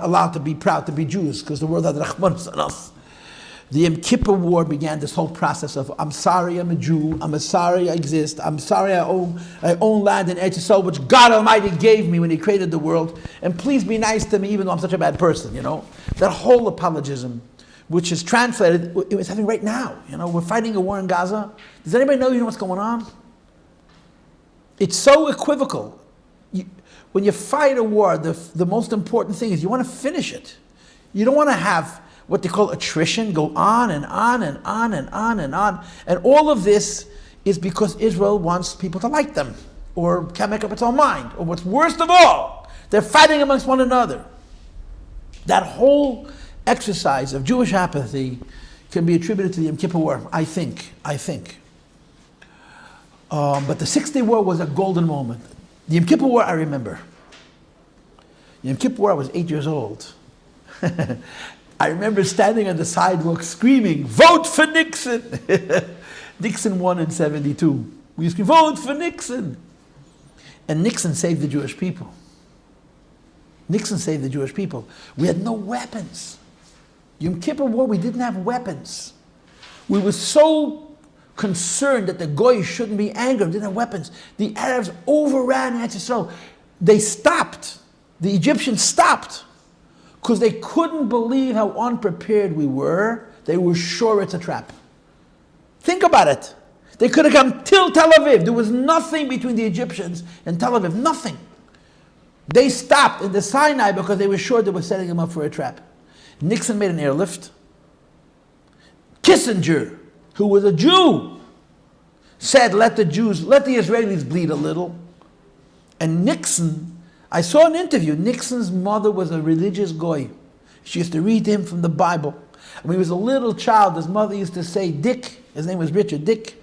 allowed to be proud to be Jews because the world had Rachmanis on us. The Yom Kippur War began this whole process of, I'm sorry I'm a Jew, I'm sorry I exist, I'm sorry I own land in Eretz Yisrael, which God Almighty gave me when He created the world, and please be nice to me even though I'm such a bad person, That whole apologism, which is translated, it's happening right now, We're fighting a war in Gaza. Does anybody know what's going on? It's so equivocal. When you fight a war, the most important thing is you want to finish it. You don't want to have what they call attrition, go on and on and on and on and on. And all of this is because Israel wants people to like them, or can't make up its own mind, or what's worst of all, they're fighting amongst one another. That whole exercise of Jewish apathy can be attributed to the Yom Kippur War, I think. But the 6-Day War was a golden moment. The Yom Kippur War, I remember. Yom Kippur War, I was 8 years old. I remember standing on the sidewalk screaming, "Vote for Nixon!" Nixon won in 72. We screamed, "Vote for Nixon!" And Nixon saved the Jewish people. Nixon saved the Jewish people. We had no weapons. Yom Kippur War, we didn't have weapons. We were so concerned that the Goy shouldn't be angry, we didn't have weapons. The Arabs overran Eretz Yisrael. They stopped. The Egyptians stopped because they couldn't believe how unprepared we were. They were sure it's a trap. Think about it. They could have come till Tel Aviv. There was nothing between the Egyptians and Tel Aviv, nothing. They stopped in the Sinai because they were sure they were setting them up for a trap. Nixon made an airlift. Kissinger, who was a Jew, said, let the Israelis bleed a little. And Nixon, I saw an interview, Nixon's mother was a religious goy. She used to read to him from the Bible. And when he was a little child, his mother used to say, Dick, his name was Richard, Dick,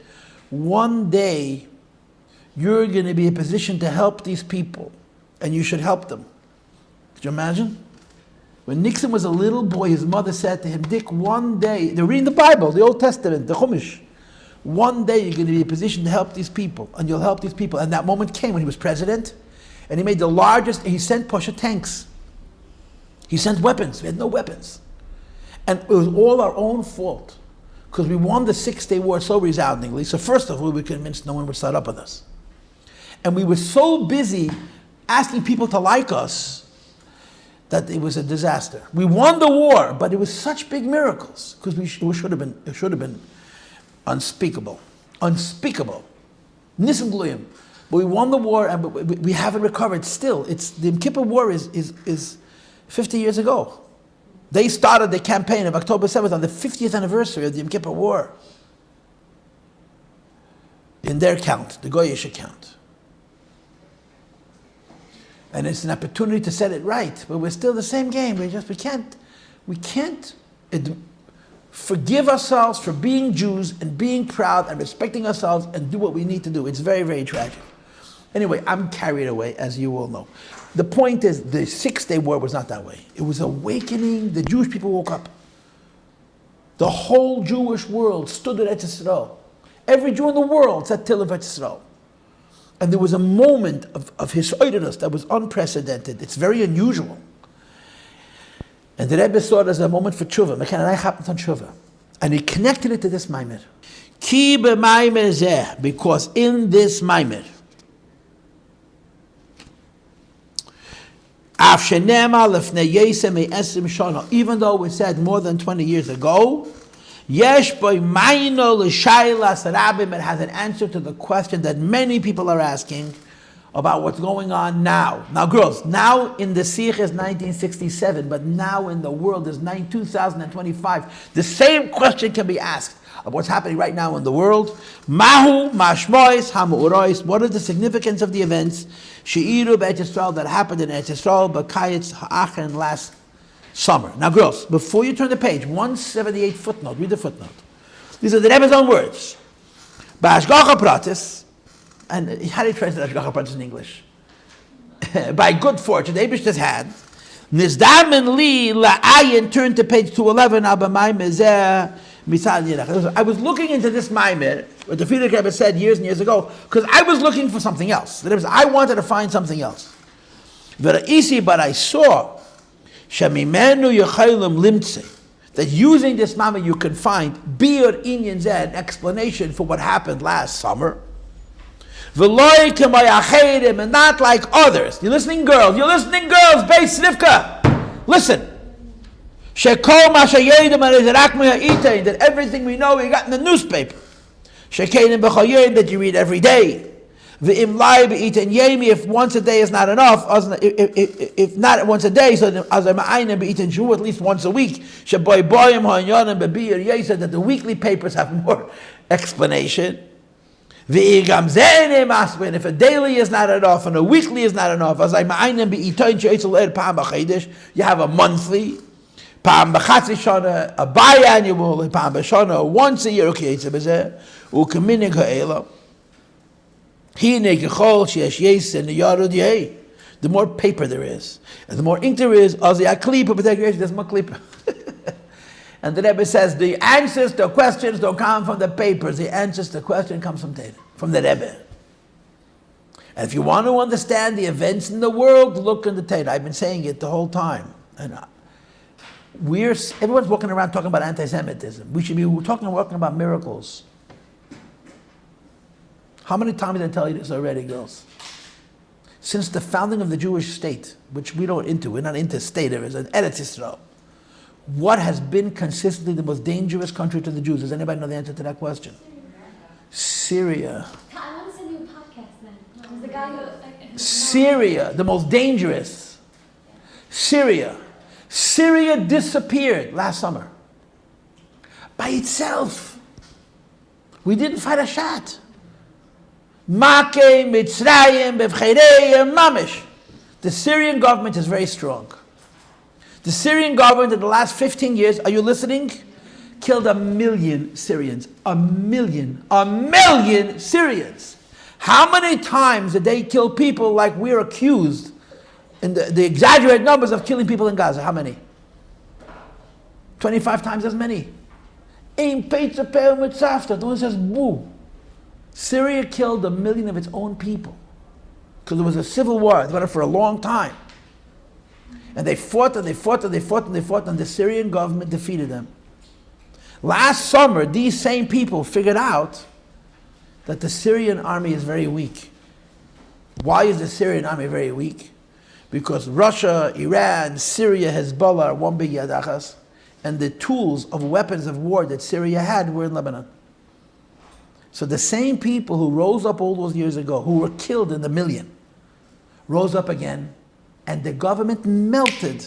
one day you're going to be in a position to help these people, and you should help them. Could you imagine? When Nixon was a little boy, his mother said to him, Dick, one day, they're reading the Bible, the Old Testament, the Chumash, one day you're going to be in a position to help these people, and you'll help these people. And that moment came when he was president, and he made the largest, he sent Pasha tanks. He sent weapons. We had no weapons. And it was all our own fault, because we won the 6-Day War so resoundingly. So first of all, we were convinced no one would start up with us. And we were so busy asking people to like us that it was a disaster. We won the war, but it was such big miracles, because it should have been unspeakable. Unspeakable. Nissim Gluyim. But we won the war, and we haven't recovered still. The Yom Kippur War is 50 years ago. They started the campaign of October 7th on the 50th anniversary of the Yom Kippur War. In their count, the Goyish account. And it's an opportunity to set it right, but we're still the same game. We can't forgive ourselves for being Jews and being proud and respecting ourselves and do what we need to do. It's very, very tragic. Anyway, I'm carried away, as you all know. The point is, the 6-Day War was not that way. It was awakening. The Jewish people woke up. The whole Jewish world stood at Eretz Yisrael. Every Jew in the world said Till of Eretz Yisrael. And there was a moment of lyhadus that was unprecedented. It's very unusual. And the Rebbe saw it as a moment for Teshuva. Machon and I happened on Teshuva. And he connected it to this maimer. Ki b'maimer zeh, because in this maimer, even though we said more than 20 years ago, it has an answer to the question that many people are asking about what's going on now. Now, girls, now in the Sikh is 1967, but now in the world is 2025. The same question can be asked of what's happening right now in the world. Mahu mashmois hamu'urois. What is the significance of the events She'iru B'Eretz Yisrael that happened in Eretz Yisrael b'Kayetz ha'achen last summer? Now, girls, before you turn the page, 178 footnote. Read the footnote. These are the Rebbe's own words. B'Hashgacha Pratis, and how do you translate Hashgacha Pratis in English? By good fortune, the Eibishter's hand. Nizdamen li la'ayin. Turn to page 211. I was looking into this maimer, what the Frierdiker Rebbe said years and years ago, because I was looking for something else. I wanted to find something else. But I saw Shemimenu yechaylim limtze. That using this mama you can find bir inyan zeh, an explanation for what happened last summer. V'loy k'mayacheidim, and not like others. You listening, girls? You listening, girls? Beis Rivka. Listen. Shekol mashayedim anizarak meha'itain, that everything we know we got in the newspaper. Shekeidim b'chayedim, that you read every day. V'im lai b'iten yemi, if once a day is not enough, if not once a day, so azay ma'ayim b'iten shu, at least once a week. Sheboy boyim ha'anyanim b'biyir yesa, that the weekly papers have more explanation. V'igam zeh masbin, if a daily is not enough and a weekly is not enough, azay ma'ayim b'iten she'etzel er pa'am b'chaydish, you have a monthly. Pam b'chatzi shana, a biannual, and pam b'shana, once a year. Okay, it's a bezeh. U'kaminig ha'ela. Hine kechol sheyesh yes and the yarud yeh. The more paper there is, and the more ink there is, as the aklipa b'tegresh, there's more klipa. And the rebbe says the answers to questions don't come from the papers. The answers to questions comes from the rebbe. And if you want to understand the events in the world, look in the Torah. I've been saying it the whole time, and everyone's walking around talking about anti-Semitism. We should be walking about miracles. How many times did I tell you this already, girls? Since the founding of the Jewish state, which we're not into state, there is an Eretz Yisrael. What has been consistently the most dangerous country to the Jews? Does anybody know the answer to that question? Syria. I want to send you a podcast then. The guy who, Syria, the most dangerous. Syria. Syria disappeared last summer. By itself. We didn't fight a shot. Makeh, Mitzrayim, Bevchereim, Mamish. The Syrian government is very strong. The Syrian government in the last 15 years, are you listening? Killed 1 million Syrians. 1 million. 1 million Syrians. How many times did they kill people like we're accused in the exaggerated numbers of killing people in Gaza? How many? 25 times as many. Ein pizza peo mitzafta. No one says boo. Syria killed 1 million of its own people because there was a civil war. It went on for a long time. And they fought and they fought and they fought and they fought, and the Syrian government defeated them. Last summer, these same people figured out that the Syrian army is very weak. Why is the Syrian army very weak? Because Russia, Iran, Syria, Hezbollah are one big yadachas, and the tools of weapons of war that Syria had were in Lebanon. So the same people who rose up all those years ago, who were killed in the million, rose up again, and the government melted.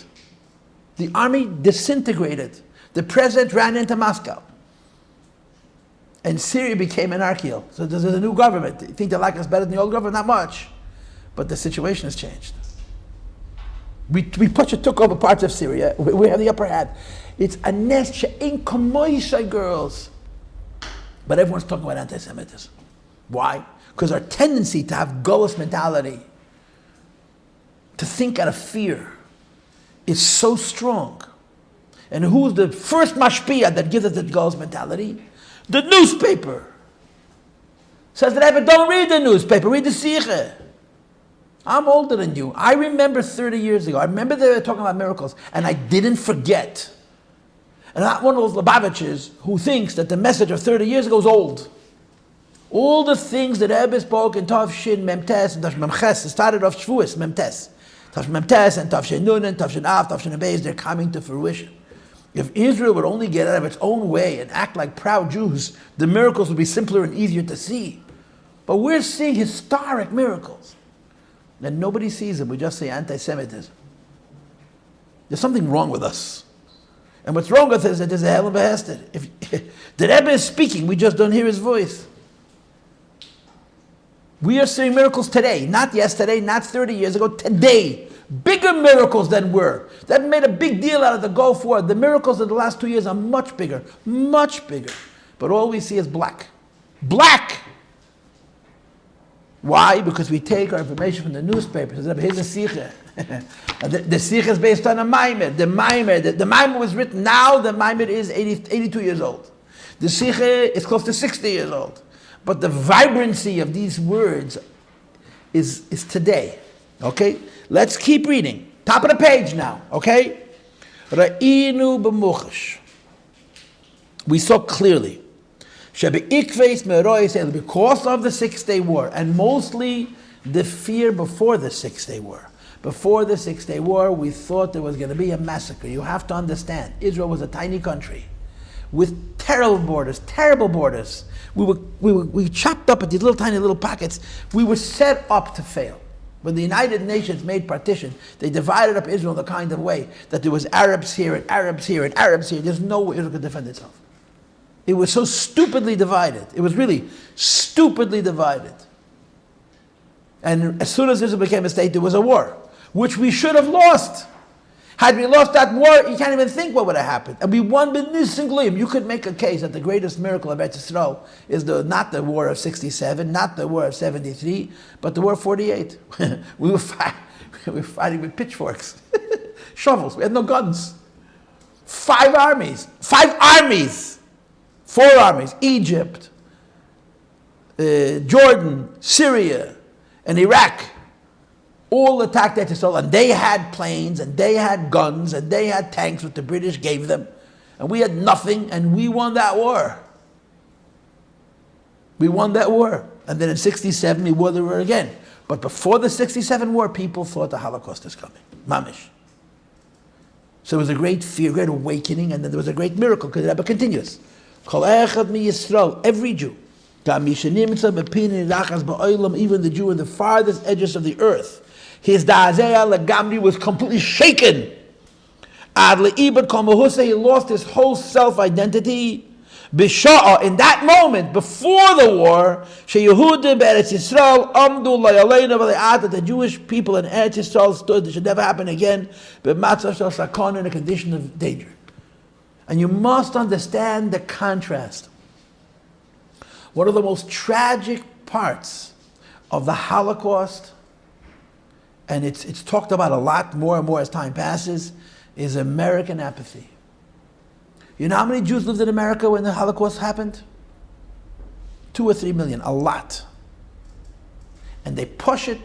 The army disintegrated. The president ran into Moscow. And Syria became anarchical. So there's a new government. You think they like us better than the old government? Not much. But the situation has changed. We took over parts of Syria. We have the upper hand. It's a nest she'ein kamoisha, girls. But everyone's talking about anti-Semitism. Why? Because our tendency to have gullus mentality, to think out of fear, is so strong. And who's the first mashpia that gives us that gullus mentality? The newspaper. Says the Rebbe, don't read the newspaper, read the Sikha. I'm older than you. I remember 30 years ago. I remember they were talking about miracles, and I didn't forget. And I'm not one of those Lubavitchers who thinks that the message of 30 years ago is old. All the things that Rebbe spoke in Tav Shin Memtes and Tav Shin Memches, it started off Shavuos Memtes. Tav Shin Memtes and Tav Shin Nun and Tav Shin Av, Tav Shin Beis, they're coming to fruition. If Israel would only get out of its own way and act like proud Jews, the miracles would be simpler and easier to see. But we're seeing historic miracles. And nobody sees them. We just say anti-Semitism. There's something wrong with us. And what's wrong with us is that there's a hell of a hesed. If the Rebbe is speaking, we just don't hear his voice. We are seeing miracles today, not yesterday, not 30 years ago, today. Bigger miracles than were. That made a big deal out of the Gulf War. The miracles of the last 2 years are much bigger. Much bigger. But all we see is black. Black! Why? Because we take our information from the newspapers. Here's a Sikha. The Sikha is based on a Maimed. The Maimed was written now. The Maimed is 82 years old. The Sikha is close to 60 years old. But the vibrancy of these words is today. Okay? Let's keep reading. Top of the page now. Okay? Ra'inu b'muchash. We saw clearly, because of the 6-Day War, and mostly the fear before the 6-Day War. Before the 6-Day War, we thought there was going to be a massacre. You have to understand, Israel was a tiny country with terrible borders. We chopped up at these tiny little pockets. We were set up to fail. When the United Nations made partition, they divided up Israel in the kind of way that there was Arabs here and Arabs here and Arabs here. There's no way Israel could defend itself. It was so stupidly divided. It was really stupidly divided. And as soon as Israel became a state, there was a war, which we should have lost. Had we lost that war, you can't even think what would have happened. And we won b'nisim gluim. You could make a case that the greatest miracle of Eretz Yisrael is not the war of 67, not the war of 73, but the war of 48. we were fighting with pitchforks, shovels. We had no guns. 5 armies. 4 armies. Egypt, Jordan, Syria, and Iraq. All attacked Eretz Yisrael, and they had planes, and they had guns, and they had tanks, which the British gave them. And we had nothing, and we won that war. We won that war. And then in 67, we won the war again. But before the 67 war, people thought the Holocaust is coming. Mamish. So it was a great fear, great awakening, and then there was a great miracle, because the Rebbe continues. Kol echad mi Yisrael, every Jew, even the Jew in the farthest edges of the earth, his da'azeh legamri was completely shaken. Ad le'ibad kol mahusa, he lost his whole self-identity. B'sha'a, in that moment, before the war, she'yehudim be'eretz Yisrael amdu la'yaleinu v'le'at, the Jewish people in Eretz Yisrael stood, it should never happen again, b'matzah shel sakon, in a condition of danger. And you must understand the contrast. One of the most tragic parts of the Holocaust, and it's talked about a lot more and more as time passes, is American apathy. You know how many Jews lived in America when the Holocaust happened? 2 or 3 million, a lot. And they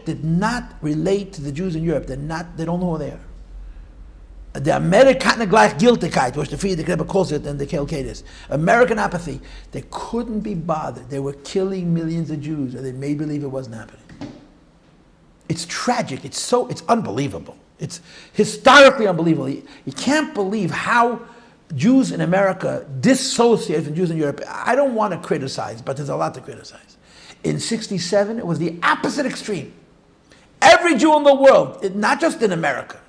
did not relate to the Jews in Europe. They don't know who they are. The Amerikaner Gleichgültigkeit, which the rebbe calls it, and the Kelkadis. American apathy. They couldn't be bothered. They were killing millions of Jews, and they made believe it wasn't happening. It's tragic. It's unbelievable. It's historically unbelievable. You can't believe how Jews in America dissociate from Jews in Europe. I don't want to criticize, but there's a lot to criticize. In 67, it was the opposite extreme. Every Jew in the world, not just in America,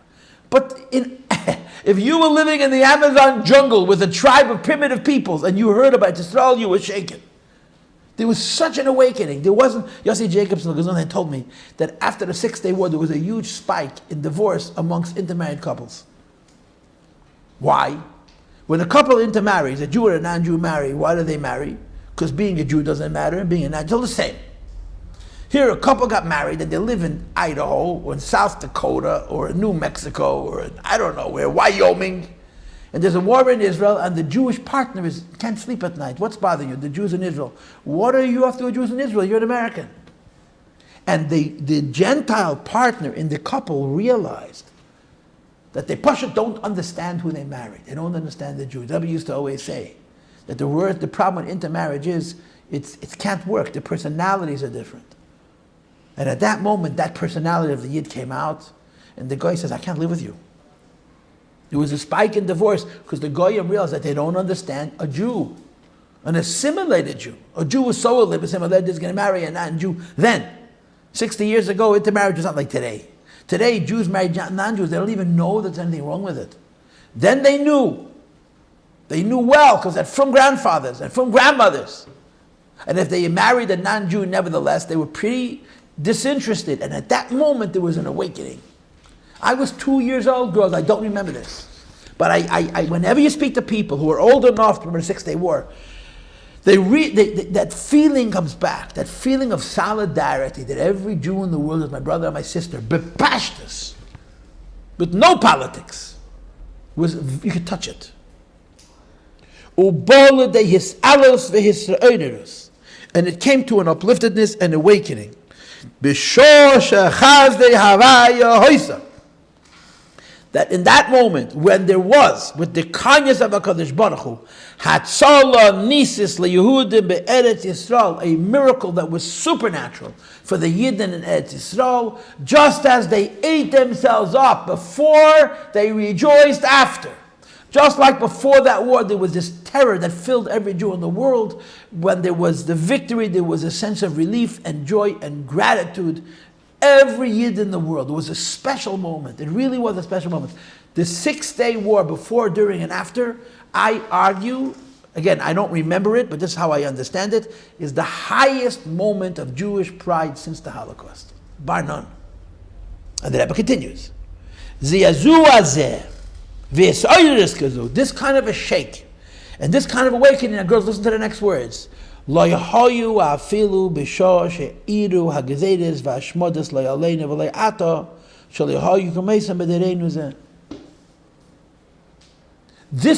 but if you were living in the Amazon jungle with a tribe of primitive peoples and you heard about Israel, you were shaken. There was such an awakening. There wasn't, Yossi Jacobson had told me that after the 6-Day War, there was a huge spike in divorce amongst intermarried couples. Why? When a couple intermarries, a Jew and a non-Jew marry, why do they marry? Because being a Jew doesn't matter and being a non-Jew is the same. Here, a couple got married and they live in Idaho or in South Dakota or in New Mexico or in, I don't know where, Wyoming. And there's a war in Israel and the Jewish partner can't sleep at night. What's bothering you? The Jews in Israel. What are you after the Jews in Israel? You're an American. And the Gentile partner in the couple realized that they don't understand who they married. They don't understand the Jews. Rebbe used to always say that the problem with intermarriage is it can't work. The personalities are different. And at that moment, that personality of the Yid came out, and the guy says, I can't live with you. There was a spike in divorce because the Goyim realized that they don't understand a Jew, an assimilated Jew. A Jew was so assimilated he's going to marry a non-Jew. Then, 60 years ago, intermarriage was not like today. Today, Jews marry non-Jews. They don't even know there's anything wrong with it. Then they knew. They knew well because they're from grandfathers and from grandmothers. And if they married a non-Jew, nevertheless, they were pretty disinterested. And at that moment, there was an awakening. I was 2 years old, girls. I don't remember this. But I whenever you speak to people who are old enough to remember the 6-Day War, that feeling comes back, that feeling of solidarity that every Jew in the world is my brother and my sister, bepashtus, with no politics, you could touch it. And it came to an upliftedness and awakening. That that in that moment, when there was, with the kindness of HaKadosh Baruch Hu, Hatzalah Nisis LeYehudim be'Eretz Yisrael, a miracle that was supernatural for the Yidden in Eretz Yisrael, just as they ate themselves up before, they rejoiced after. Just like before that war, there was this terror that filled every Jew in the world. When there was the victory, there was a sense of relief and joy and gratitude. Every Yid in the world, it was a special moment. It really was a special moment. The 6-day war, before, during, and after, I argue, again, I don't remember it, but this is how I understand it, is the highest moment of Jewish pride since the Holocaust. Bar none. And the Rebbe continues. Ziyazu azeh. This kind of a shake and this kind of awakening, and girls, listen to the next words. This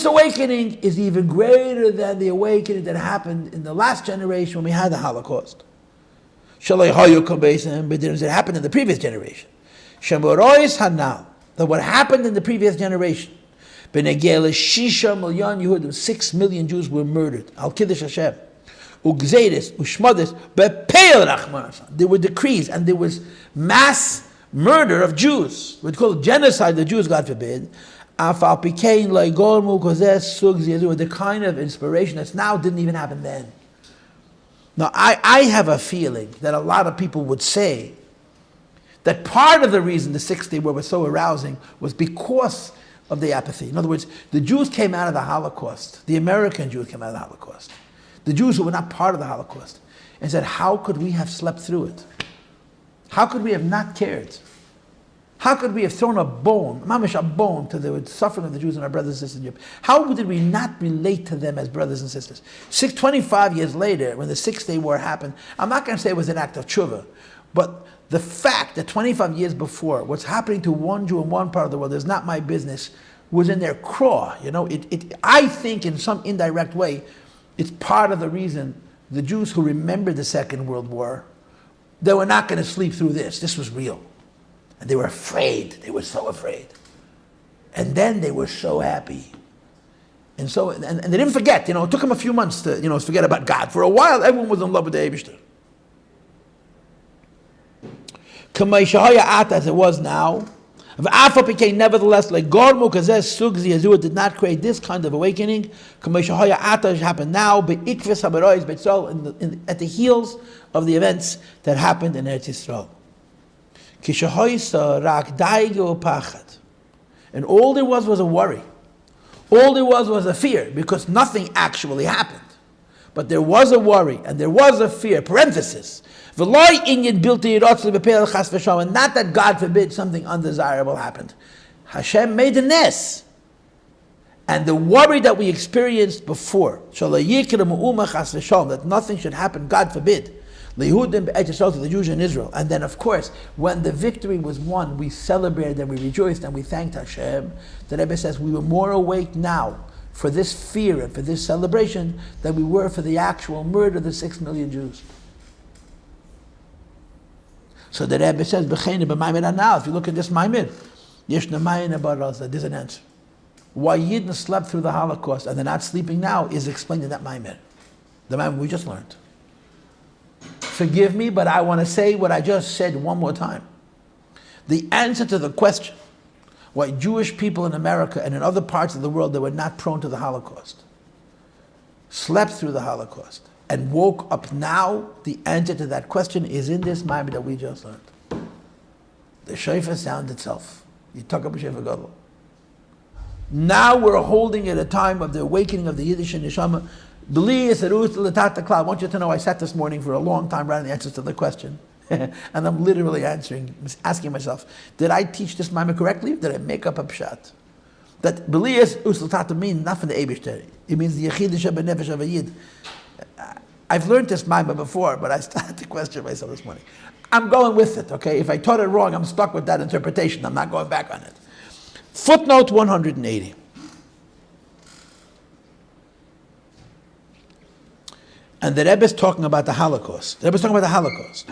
awakening is even greater than the awakening that happened in the last generation when we had the Holocaust. But it happened in the previous generation. That what happened in the previous generation, 6 million Jews were murdered. Al Kiddush Hashem. There were decrees and there was mass murder of Jews. We'd call it genocide of Jews, God forbid. The kind of inspiration that now didn't even happen then. Now, I have a feeling that a lot of people would say that part of the reason the 6-day war was so arousing was because of the apathy. In other words, the Jews came out of the Holocaust. The American Jews came out of the Holocaust. The Jews who were not part of the Holocaust. And said, how could we have slept through it? How could we have not cared? How could we have thrown a bone, mamish a bone, to the suffering of the Jews and our brothers and sisters in Europe? How did we not relate to them as brothers and sisters? 25 years later, when the 6-day war happened, I'm not going to say it was an act of tshuva, but the fact that 25 years before, what's happening to one Jew in one part of the world is not my business, was in their craw. You know, I think in some indirect way, it's part of the reason the Jews who remembered the Second World War, they were not going to sleep through this. This was real. And they were afraid. They were so afraid. And then they were so happy. And so, and they didn't forget, it took them a few months to, forget about God. For a while, everyone was in love with the Eibishter. As it was now, nevertheless, like Gormu Kazes Sugzi Azur did not create this kind of awakening. Happened now, at the heels of the events that happened in Eretz Yisrael. And all there was a worry. All there was a fear, because nothing actually happened. But there was a worry and there was a fear, parenthesis. And not that, God forbid, something undesirable happened. Hashem made a nes. And the worry that we experienced before, that nothing should happen, God forbid, to the Jews in Israel. And then, of course, when the victory was won, we celebrated and we rejoiced and we thanked Hashem. The Rebbe says we were more awake now for this fear and for this celebration than we were for the actual murder of the 6 million Jews. So the Rebbe says, now, if you look at this Maimir, there's an answer. Why Yidden slept through the Holocaust and they're not sleeping now is explained in that Maimir. The Maimir we just learned. Forgive me, but I want to say what I just said one more time. The answer to the question why Jewish people in America and in other parts of the world that were not prone to the Holocaust slept through the Holocaust and woke up now, the answer to that question is in this Maimon that we just learned. The shofar sound itself. You talk about shofar gadol. Now we're holding at a time of the awakening of the Yiddish and Neshama. I want you to know I sat this morning for a long time writing the answers to the question. And I'm literally asking myself, did I teach this Maimon correctly? Did I make up a pshat? That B'liyas Uslatata means not from the Eibishter. It means the Yechidish Nefesh of a Yid. I've learned this Maimon before, but I started to question myself this morning. I'm going with it, okay? If I taught it wrong, I'm stuck with that interpretation. I'm not going back on it. Footnote 180. And the Rebbe is talking about the Holocaust. The Rebbe is talking about the Holocaust.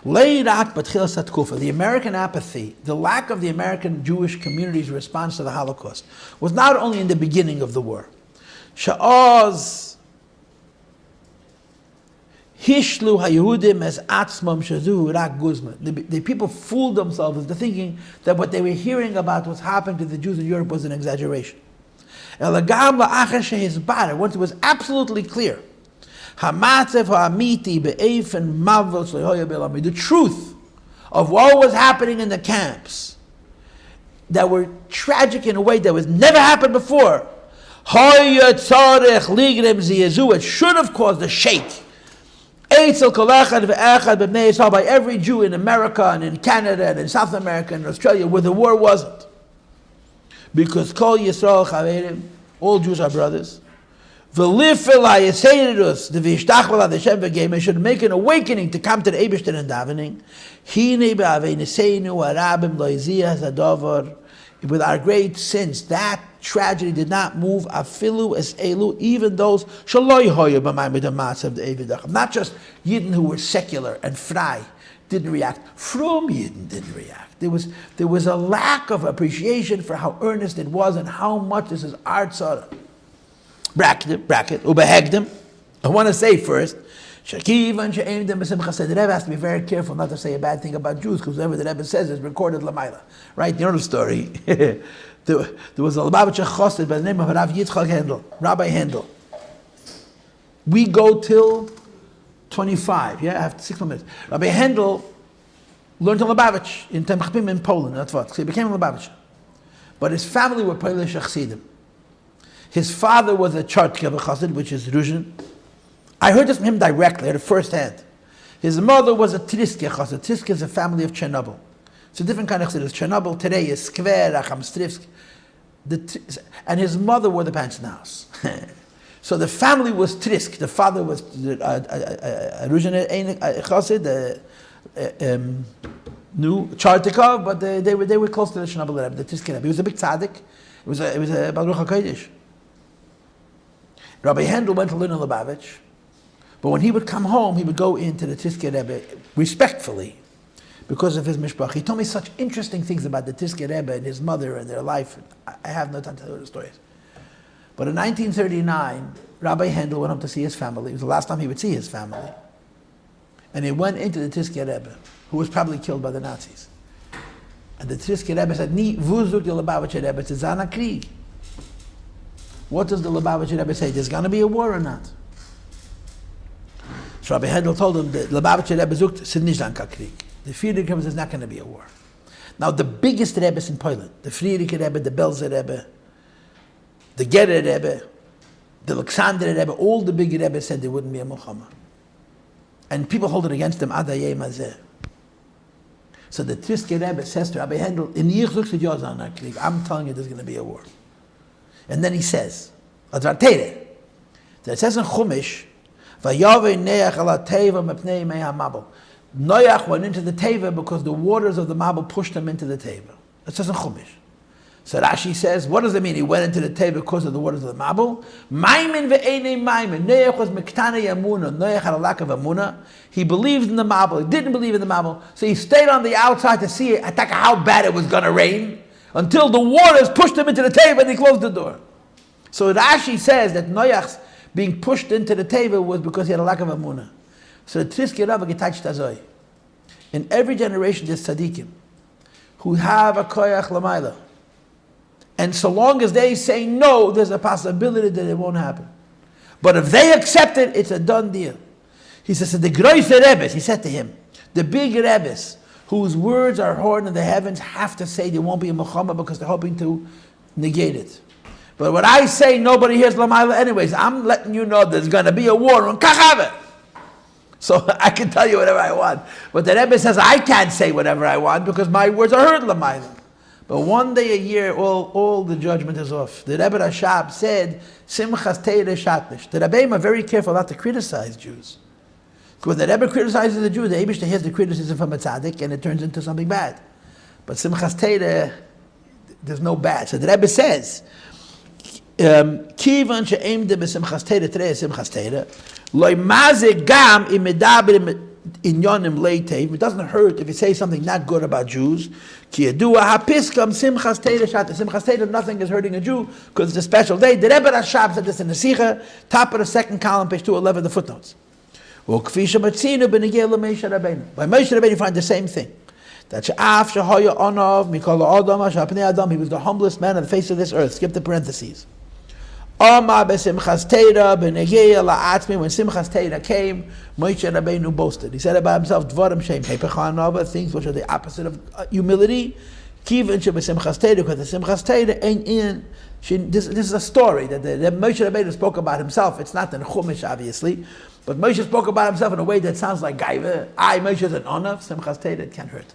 The American apathy, the lack of the American Jewish community's response to the Holocaust, was not only in the beginning of the war. Sha'oz Hishlu haYehudim as atzmam shazu rak guzma. The people fooled themselves into thinking that what they were hearing about what's happened to the Jews in Europe was an exaggeration. Once it was absolutely clear, the truth of what was happening in the camps that were tragic in a way that was never happened before, it should have caused a shake by every Jew in America and in Canada and in South America and Australia where the war wasn't. Because Kol Yisrael Chaverim, all Jews are brothers. It should make an awakening to come to the Eibishter and davening. With our great sins, that tragedy did not move afilu es elu, even those not just Yidden who were secular and frei didn't react. From Yidden didn't react. There was a lack of appreciation for how earnest it was and how much this is art tzara. Bracket, ubehegdim. I want to say first, the Rebbe has to be very careful not to say a bad thing about Jews, because whatever the Rebbe says is recorded Lamaila. Right? You know the story. There was a Lubavitcher Chassid by the name of Rav Yitzchak Handel, Rabbi Handel. We go till 25, yeah, after 6 more minutes. Rabbi Handel learned in Lubavitch, in Temchpim in Poland, that's what. So he became a Lubavitcher. But his family were Polish Chassidim. His father was a Chartke of a Chassid, which is Ruzhin. I heard this from him directly, at first hand. His mother was a Triske Chassid. Triske is a family of Chernobyl. It's a different kind of Chassidus. Chernobyl today is Skver, Acham Strivsk. And his mother were the Panchnaus. So the family was Trisk. The father was Ruzhin Chassid, new Chartikov, but they were close to the Chernobyl Rebbe, the Triske Rebbe. He was a big tzaddik. It was a Baruch HaKodesh. Rabbi Handel went to learn in Lubavitch, but when he would come home, he would go into the Triske Rebbe respectfully because of his mishpach. He told me such interesting things about the Triske Rebbe and his mother and their life. I have no time to tell you the stories. But in 1939, Rabbi Handel went home to see his family. It was the last time he would see his family. And he went into the Triske Rebbe, who was probably killed by the Nazis. And the Triske Rebbe said, "Ni vuzuk the Lubavitcher Rebbe, it's a Zana Krieg." What does the Lubavitcher Rebbe say? There's going to be a war or not? So Rabbi Handel told him that Lubavitcher Rebbe zukt, es ist nicht ein Krieg. The Friedrich Rebbe says, there's not going to be a war. Now the biggest Rebbes in Poland, the Friedrich Rebbe, the Belzer Rebbe, the Gerer Rebbe, the Alexander Rebbe, all the big Rebbes said there wouldn't be a Milchama. And people hold it against them, Adayeh Mazeh. So the Triske Rebbe says to Rabbi Handel, I'm telling you there's going to be a war. And then he says, that it says in Chumash, Noach went into the Teva because the waters of the Mabel pushed him into the Teva. It says in Chumash. So Rashi says, what does it mean? He went into the Teva because of the waters of the Mabel? Maimin ve'enei maimin. Noach was mektana yamuna. Noach had a lack of amuna. He believed in the Mabel. He didn't believe in the Mabel. So he stayed on the outside to see how bad it was going to rain until the waters pushed him into the Teva and he closed the door. So Rashi says that Noach's being pushed into the Teva was because he had a lack of amuna. So the Triske Rebbe getouched azoi. In every generation there's tzaddikim who have a koyach l'mayla. And so long as they say no, there's a possibility that it won't happen. But if they accept it, it's a done deal. He says, the groise Rebbes, he said to him, the big Rebbes, whose words are heard in the heavens, have to say there won't be a Muhammad because they're hoping to negate it. But what I say, nobody hears Lamaila anyways. I'm letting you know there's going to be a war on Kachave. So I can tell you whatever I want. But the Rebbe says, I can't say whatever I want because my words are heard Lamaila. But one day a year, all the judgment is off. The Rebbe Rashab said, Simchas Teire Shatnish. The Rebbeim are very careful not to criticize Jews. Because the Rebbe criticizes the Jews, the Eibishter hears the criticism from a tzaddik and it turns into something bad. But Simchas Teire, there's no bad. So the Rebbe says, Kivan she'emde b'simchas Teire, Terei simchas Teire, loy maze gam im medaber inyanim leitev. It doesn't hurt if you say something not good about Jews. Ki yadua hapiskam simchas teira shat. Simchas teira, nothing is hurting a Jew because it's a special day. The Rebbe Rashab said this in the Sikha, top of the second column, page 211, the footnotes. By Moshe Rabbeinu you find the same thing. That he was the humblest man on the face of this earth. Skip the parentheses. When Simchas Teira came, Moshe Rabbeinu boasted. He said about himself, things which are the opposite of humility. Because the Simchas Teira ain't in. This is a story that Moshe Rabbeinu spoke about himself. It's not in Chumash, obviously. But Moshe spoke about himself in a way that sounds like Gaiva. Moshe is an honor. Simchas Teira, it can't hurt.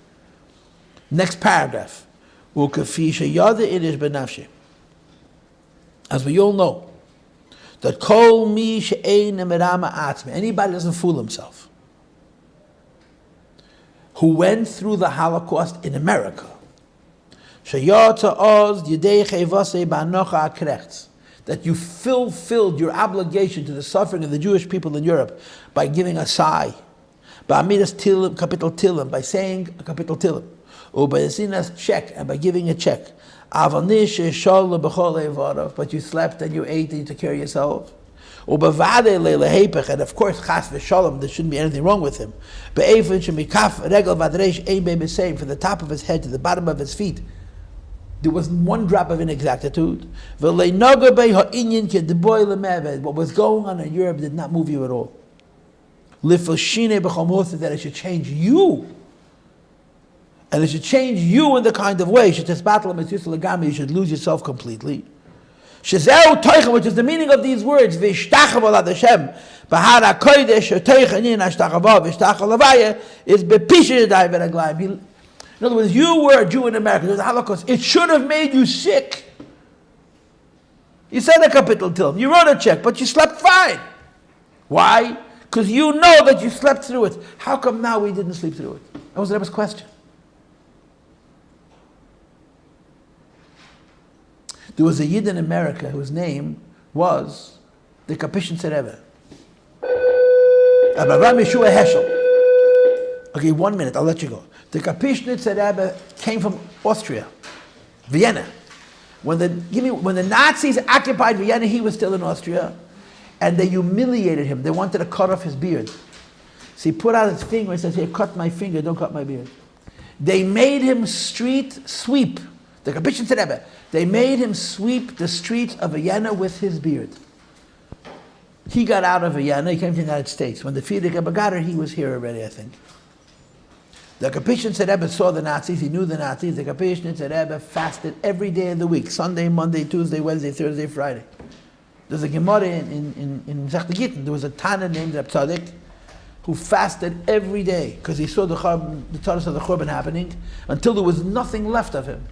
Next paragraph. As we all know, that kol mi she'ein merama atzmi, anybody doesn't fool himself, who went through the Holocaust in America, sheyotza oz yidei chevasei ba'anocha akrechts, that you fulfilled your obligation to the suffering of the Jewish people in Europe by giving a sigh, ba'amidas tilim, capital tilim, by saying a capital tilim, or by sinas check, and by giving a check. But you slept and you ate and you took care of yourself. And of course, chas v'shalom, there shouldn't be anything wrong with him. From the top of his head to the bottom of his feet, there was one drop of inexactitude. What was going on in Europe did not move you at all. That it should change you. And it should change you in the kind of way. You should lose yourself completely. Which is the meaning of these words. Is in other words, you were a Jew in America. There was a Holocaust. It should have made you sick. You said a capital tilim. You wrote a check, but you slept fine. Why? Because you know that you slept through it. How come now we didn't sleep through it? That was the Rebbe's question. There was a Yid in America whose name was the Kapishn Rebbe. Rabbi Yeshua Heschel. Okay, 1 minute, I'll let you go. The Kapishn Rebbe came from Austria, Vienna. When the Nazis occupied Vienna, he was still in Austria, and they humiliated him. They wanted to cut off his beard. So he put out his finger and says, "Here, cut my finger, don't cut my beard." They made him street sweep. The Kapishn Rebbe. They made him sweep the streets of Vienna with his beard. He got out of Vienna, he came to the United States. When the Frierdiker Rebbe got her, he was here already, I think. The Kapishn Rebbe saw the Nazis, he knew the Nazis. The Kapishn Rebbe fasted every day of the week, Sunday, Monday, Tuesday, Wednesday, Thursday, Friday. There's a Gemara in Zech Gittin. There was a Tana named Reb Tzadik who fasted every day because he saw the Torah of the Churban happening until there was nothing left of him.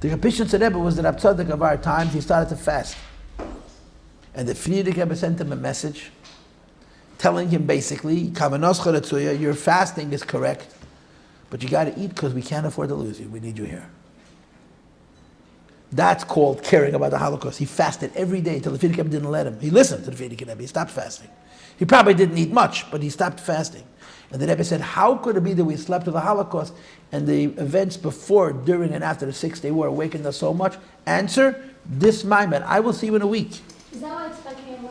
The Kapishn Rebbe was the Reb Tzadik of our times. He started to fast. And the Frierdiker Rebbe sent him a message telling him basically, your fasting is correct, but you got to eat because we can't afford to lose you. We need you here. That's called caring about the Holocaust. He fasted every day until the Frierdiker Rebbe didn't let him. He listened to the Frierdiker Rebbe. He stopped fasting. He probably didn't eat much, but he stopped fasting. And the Rebbe said, how could it be that we slept through the Holocaust and the events before, during, and after the 6-day war awakened us so much? Answer, this Maimed. I will see you in a week. Is that why it's like here now?